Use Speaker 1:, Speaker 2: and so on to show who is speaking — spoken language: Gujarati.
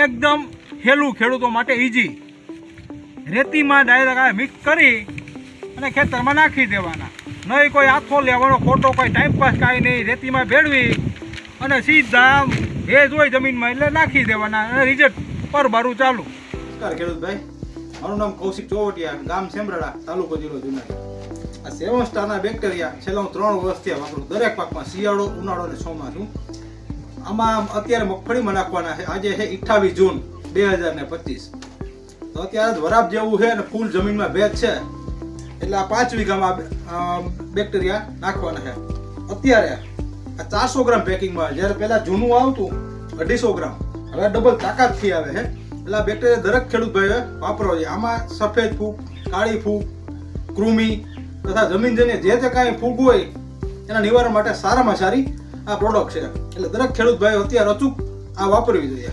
Speaker 1: એકદમ હેલું, ખેડૂતો માટે ઇઝી. રેતીમાં ડાયરેક્ટ આ મિક્સ કરી અને ખેતરમાં નાખી દેવાના. નહીં કોઈ આથો લેવાનો ખોટો, કોઈ ટાઈમપાસ કાંઈ નહીં. રેતીમાં ભેળવી અને સીધા ભેજ હોય જમીનમાં એટલે નાખી દેવાના અને રિઝલ્ટ પરબારું ચાલુ.
Speaker 2: નમસ્કાર ખેડૂતભાઈ, મારું નામ કૌશિક ચોવટિયા, ગામ સેમરાળા, તાલુકો જિલ્લો જુનાગઢ. આ 7 સ્ટારના બેક્ટેરિયા છેલ્લા હું 3 વર્ષથી વાપરું, દરેક પાકમાં, શિયાળો, ઉનાળો અને ચોમાસું. આમાં અત્યારે મગફળીમાં નાખવાના છે. આજે છે 28 જૂન 2025. તો અત્યારે વરાપ જેવું છે અને ફૂલ જમીનમાં ભેજ છે, એટલે આ 5 વીઘામાં બેક્ટેરિયા નાખવાના છે. અત્યારે આ 400 ગ્રામ પેકિંગમાં, જ્યારે પહેલા જૂનું આવતું 250 ગ્રામ, હવે ડબલ તાકાતથી આવે છે. એટલે આ બેક્ટેરિયા દરેક ખેડૂત ભાઈઓએ વાપરવો જોઈએ. આમાં સફેદ ફૂગ, કાળી ફૂગ, કૃમિ તથા જમીનજન્ય જે તે કાંઈ ફૂગ હોય એના નિવારણ માટે સારામાં સારી આ પ્રોડક્ટ છે. એટલે દરેક ખેડૂત ભાઈઓ અત્યારે અચૂક આ વાપરવી જોઈએ.